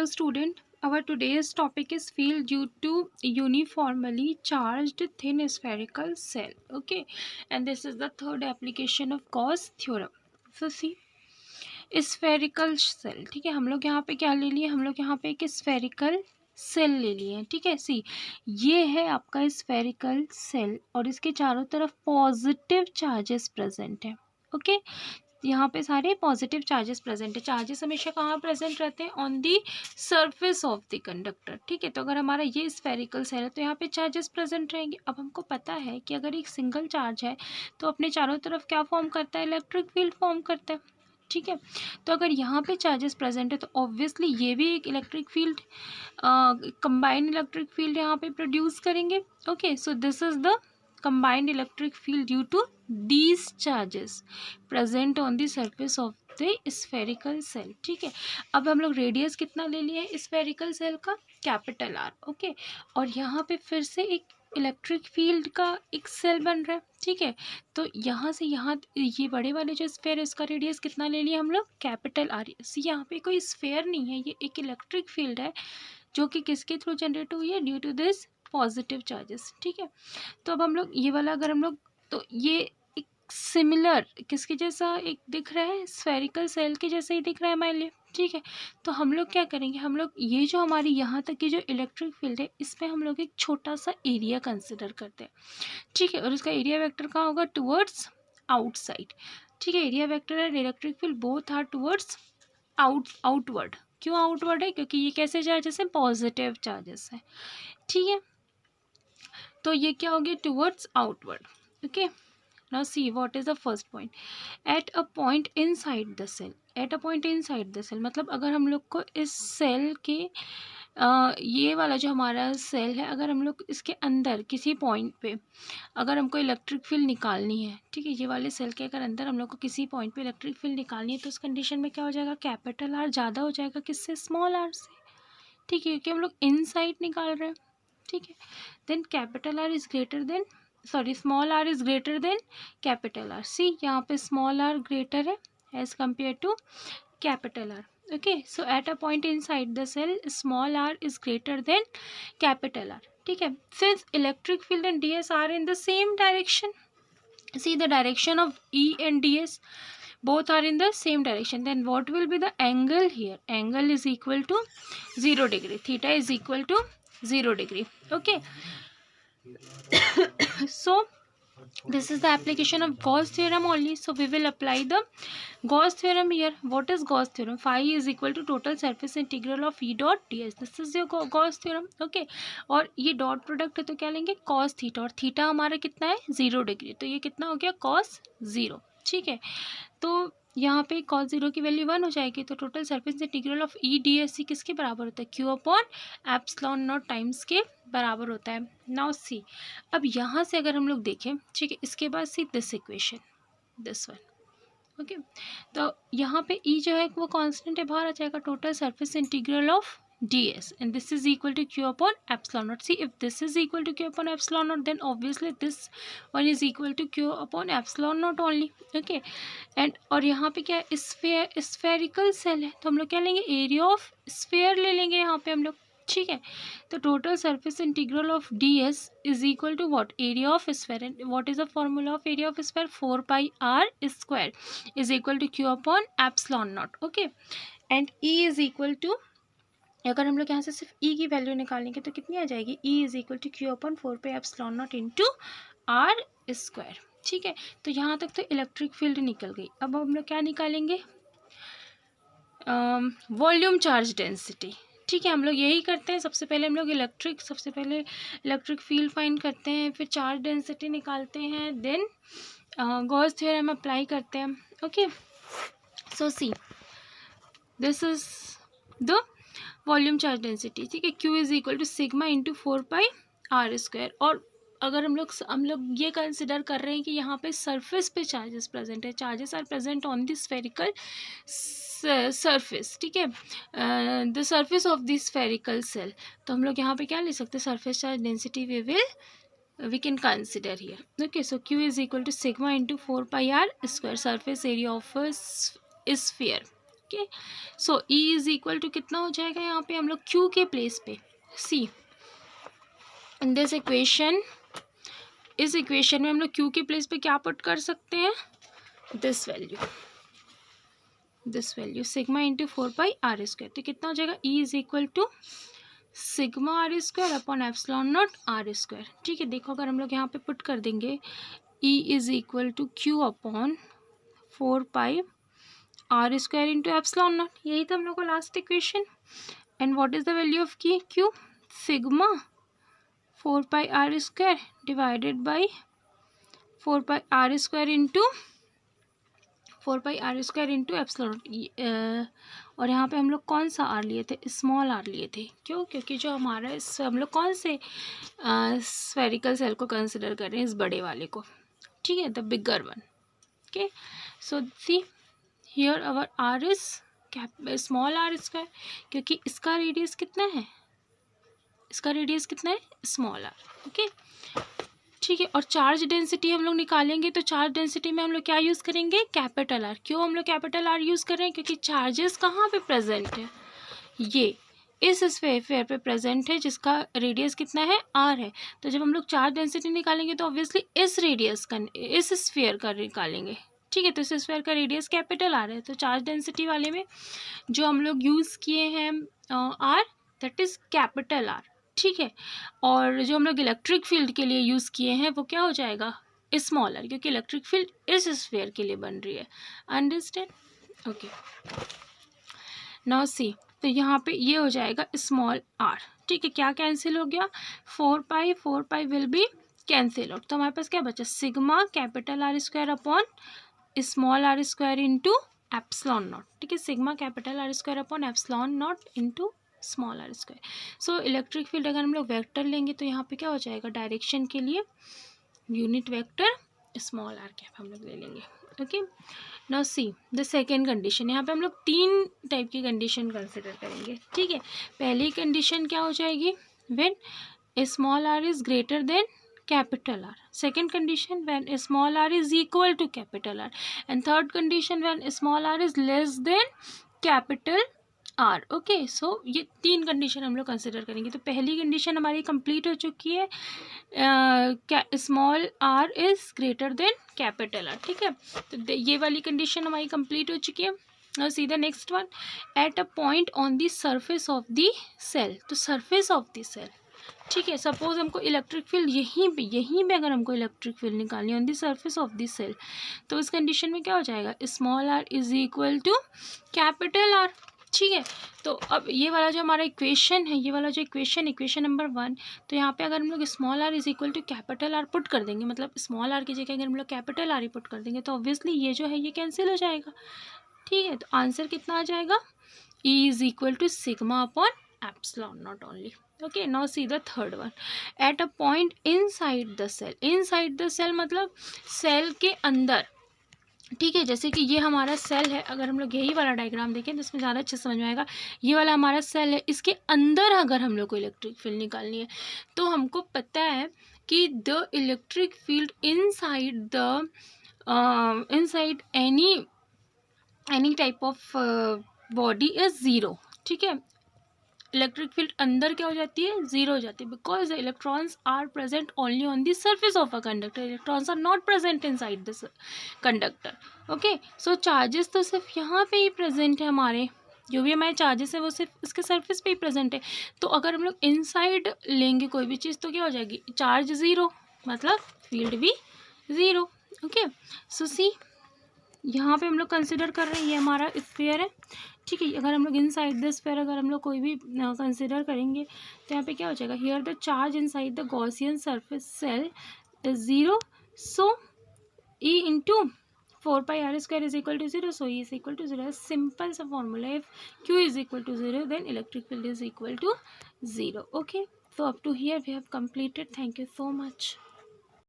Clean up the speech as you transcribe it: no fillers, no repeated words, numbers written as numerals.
student, our today's topic is field due to uniformly charged thin spherical cell. Okay, and this is the third application of Gauss theorem. So see, spherical shell, ठीक है, हम लोग यहाँ पे क्या ले लिए, हम लोग यहाँ पे एक स्फेरिकल सेल ले लिए हैं, ठीक है। सी, ये है आपका स्फेरिकल सेल और इसके चारों तरफ पॉजिटिव चार्जेस प्रेजेंट है। ओके, यहाँ पे सारे पॉजिटिव चार्जेस प्रेजेंट है। चार्जेस हमेशा कहाँ प्रेजेंट रहते हैं, on the surface of the conductor, ठीक है। तो अगर हमारा ये स्फेरिकल सेल है तो यहाँ पे चार्जेस प्रेजेंट रहेंगे। अब हमको पता है कि अगर एक सिंगल चार्ज है तो अपने चारों तरफ क्या फॉर्म करता है, इलेक्ट्रिक फील्ड फॉर्म करता है, ठीक है। तो अगर यहाँ पे चार्जेस प्रेजेंट है तो ऑब्वियसली ये भी एक electric field, combined electric field यहाँ पे प्रोड्यूस करेंगे। Okay, so this is the combined electric field due to these charges present on the surface of the spherical cell, ठीक है। अब हम लोग रेडियस कितना ले लिए हैं स्फेरिकल सेल का, कैपिटल आर। ओके, और यहाँ पे फिर से एक इलेक्ट्रिक फील्ड का एक सेल बन रहा है, ठीक है। तो यहाँ से यहाँ ये बड़े वाले जो स्फेयर है इसका रेडियस कितना ले लिया हम लोग, कैपिटल आर। यहाँ पे कोई स्फेयर नहीं है, ये एक इलेक्ट्रिक फील्ड है जो कि किसके थ्रू जनरेट हुई है, due to this positive charges, ठीक है। तो अब हम लोग ये वाला अगर हम लोग, तो ये एक सिमिलर किसके जैसा एक दिख रहा है, स्फेरिकल सेल के जैसा ही दिख रहा है हमारे लिए, ठीक है। तो हम लोग क्या करेंगे, हम लोग ये जो हमारी यहाँ तक की जो इलेक्ट्रिक फील्ड है इसमें हम लोग एक छोटा सा एरिया कंसिडर करते हैं, ठीक है। और उसका एरिया वेक्टर कहाँ होगा, टुवर्ड्स आउटसाइड, ठीक है। Area vector and electric field both are towards outward. क्यों आउटवर्ड है, क्योंकि ये कैसे चार्जेस हैं, पॉजिटिव चार्जेस है, ठीक है। तो ये क्या हो गया, towards outward. Okay, now see what is the first point, at a point inside the shell. At a point inside the shell मतलब अगर हम लोग को इस सेल के ये वाला जो हमारा सेल है, अगर हम लोग इसके अंदर किसी पॉइंट पे अगर हमको इलेक्ट्रिक फील्ड निकालनी है, ठीक है, ये वाले सेल के अगर अंदर हम लोग को किसी पॉइंट पे इलेक्ट्रिक फील्ड निकालनी है तो उस कंडीशन में क्या हो जाएगा, कैपिटल आर ज़्यादा हो जाएगा किससे, स्मॉल आर से, ठीक है, क्योंकि हम लोग इनसाइड निकाल रहे हैं, ठीक है। Then capital R is greater than, sorry, small R is greater than capital R. See, यहाँ पे स्मॉल आर ग्रेटर है as compare to capital R. Okay, so at a point inside the cell small R is greater than capital R, ठीक है। Since electric field and D S are in the same direction, see the direction of E and ds both are in the same direction, then what will be the angle here, angle is equal to 0 degree, theta is equal to 0 degree. Okay, so this is the application of Gauss theorem only, so we will apply the Gauss theorem here. What is Gauss theorem, phi is equal to total surface integral of E dot ds, this is your Gauss theorem. Okay, और ये dot product है तो क्या लेंगे, cos theta, और theta हमारा कितना है 0 डिग्री, तो ये कितना हो गया cos 0, ठीक है। तो यहाँ पे cos 0 की वैल्यू 1 हो जाएगी, तो total surface integral of E D S C किसके बराबर होता है, Q upon epsilon not times के बराबर होता है। नाउ सी, अब यहाँ से अगर हम लोग देखें, ठीक है, इसके बाद see this equation, this one. Okay, तो यहाँ पे ई जो है वो कांस्टेंट है, बाहर आ जाएगा, total surface integral of ds and this is equal to q upon epsilon naught. See, if this is equal to q upon epsilon naught, then obviously this one is equal to q upon epsilon naught only. Okay, and और यहाँ पे क्या है, spherical shell है तो हम लोग क्या लेंगे, एरिया ऑफ स्फेयर ले लेंगे यहाँ पे हम लोग, ठीक है। तो total surface integral of ds is equal to what, area of sphere, and what is the formula of area of sphere, 4 pi r square is equal to q upon epsilon not. Okay, and e is equal to, अगर हम लोग यहाँ से सिर्फ ई की value निकालेंगे तो कितनी आ जाएगी, E is equal to Q upon 4 पे epsilon not into r square, ठीक है। तो यहाँ तक तो इलेक्ट्रिक फील्ड निकल गई। अब हम लोग क्या निकालेंगे, वॉल्यूम चार्ज डेंसिटी, ठीक है। हम लोग यही करते हैं, सबसे पहले हम लोग इलेक्ट्रिक फील्ड फाइंड करते हैं, फिर चार्ज डेंसिटी निकालते हैं, देन गॉस थ्योरम अप्लाई करते हैं। Okay, so see this is the volume charge density, ठीक है। Q is equal to sigma into 4 pi r square, और अगर हम लोग ये कंसिडर कर रहे हैं कि यहाँ पे सरफेस पे चार्जेस प्रेजेंट है, charges are present on the spherical surface, ठीक है, the surface of the spherical shell, तो हम लोग यहाँ पे क्या ले सकते हैं, surface charge density we can consider here. Okay, so Q is equal to sigma into 4 pi r square, surface area of a sphere. Okay, so E is equal to कितना हो जाएगा यहाँ पे हम लोग Q के प्लेस पे, सी in this equation, इस इक्वेशन में हम लोग Q के प्लेस पे क्या पुट कर सकते हैं, this value sigma into 4πr², तो कितना हो जाएगा E is equal to sigma r² upon epsilon not r²। ठीक है, देखो अगर हम लोग यहाँ पे पुट कर देंगे E is equal to Q upon 4πr² into epsilon not, यही था हम लोग का last equation. And what is the value of Q, sigma 4πr² divided by 4πr² into epsilon, और यहाँ पे हम लोग कौन सा r लिए थे, स्मॉल r लिए थे, क्यों, क्योंकि जो हमारा इस हम लोग कौन से स्फेरिकल सेल को कंसिडर कर रहे हैं, इस बड़े वाले को, ठीक है, the bigger one. Okay, so see here our r is small r², क्योंकि इसका रेडियस कितना है, स्मॉल r। ओके, ठीक है, और चार्ज डेंसिटी हम लोग निकालेंगे तो चार्ज डेंसिटी में हम लोग क्या यूज़ करेंगे, कैपिटल R। क्यों हम लोग कैपिटल R यूज़ कर रहे हैं, क्योंकि चार्जेस कहाँ पे प्रेजेंट है, ये इस स्फेयर पे प्रेजेंट है जिसका रेडियस कितना है, R है। तो जब हम लोग चार्ज डेंसिटी निकालेंगे तो ऑब्वियसली इस रेडियस का, इस स्फेयर का निकालेंगे, ठीक है, तो इस स्फेयर का रेडियस कैपिटल R है। तो चार्ज डेंसिटी वाले में जो हम लोग यूज़ किए हैं R, that is capital R, ठीक है, और जो हम लोग इलेक्ट्रिक फील्ड के लिए यूज़ किए हैं वो क्या हो जाएगा, स्मॉलर, क्योंकि इलेक्ट्रिक फील्ड इस स्फेयर के लिए बन रही है, अंडरस्टैंड। ओके, नाउ सी, तो यहाँ पे ये हो जाएगा स्मॉल r, ठीक है, क्या कैंसिल हो गया, 4π विल बी कैंसिल आउट, तो हमारे पास क्या बचा, sigma capital R² upon small r² into epsilon not, ठीक है, sigma capital R² upon epsilon not into small r²। So electric field अगर हम लोग वेक्टर लेंगे तो यहाँ पे क्या हो जाएगा, डायरेक्शन के लिए unit vector small r cap हम लोग ले लेंगे। Okay, now see the second condition, यहाँ पे हम लोग 3 टाइप की कंडीशन कंसिडर करेंगे, ठीक है। पहली कंडीशन क्या हो जाएगी, when small r is greater than capital R, second condition when small r is equal to capital R, and third condition when small r is less than capital R। Okay, so ये 3 condition हम लोग consider करेंगे। तो पहली condition हमारी complete हो चुकी है, small r is greater than capital R, ठीक है, तो ये वाली कंडीशन हमारी कंप्लीट हो चुकी है। Now see the next one, at a point on the surface of the shell, तो सरफेस ऑफ द सेल, ठीक है, सपोज हमको इलेक्ट्रिक फील्ड यहीं पे अगर हमको इलेक्ट्रिक फील्ड निकालनी on the surface of the shell, तो इस कंडीशन में क्या हो जाएगा, small r is equal to capital R, ठीक है। तो अब ये वाला जो हमारा इक्वेशन है, ये वाला जो इक्वेशन नंबर 1, तो यहाँ पे अगर हम लोग small r is equal to capital R put कर देंगे, मतलब स्मॉल r की जगह अगर हम लोग कैपिटल R ही पुट कर देंगे तो ऑब्वियसली ये जो है ये कैंसिल हो जाएगा, ठीक है। तो आंसर कितना आ जाएगा, E is equal to sigma upon epsilon not only. Okay, now see the third one, at a point inside the shell मतलब सेल के अंदर, ठीक है, जैसे कि ये हमारा सेल है, अगर हम लोग यही वाला डायग्राम देखें तो इसमें ज़्यादा अच्छे समझ में आएगा। ये वाला हमारा सेल है, इसके अंदर अगर हम लोग को इलेक्ट्रिक फील्ड निकालनी है तो हमको पता है कि the electric field inside any type of body is zero, ठीक है। इलेक्ट्रिक फील्ड अंदर क्या हो जाती है, जीरो हो जाती है, because the electrons are present only on the surface of a conductor, electrons are not present inside the conductor. Okay, so charges तो सिर्फ यहाँ पे ही प्रेजेंट है, हमारे जो भी हमारे चार्जेस है वो सिर्फ इसके सरफेस पे ही प्रेजेंट है। तो अगर हम लोग इनसाइड लेंगे कोई भी चीज़ तो क्या हो जाएगी, चार्ज ज़ीरो मतलब फील्ड भी ज़ीरो। ओके, सो सी यहाँ पे हम लोग कंसिडर कर रहे हैं ये हमारा स्फीयर है, ठीक है। अगर हम लोग इनसाइड द स्फीयर अगर हम लोग कोई भी कंसिडर करेंगे तो यहाँ पे क्या हो जाएगा, here the charge inside the Gaussian surface cell is zero, so E into 4πr² is equal to zero, so E is equal to zero. Simple सा formula, if Q is equal to zero then electric field is equal to zero. Okay, so up to here we have completed. Thank you so much.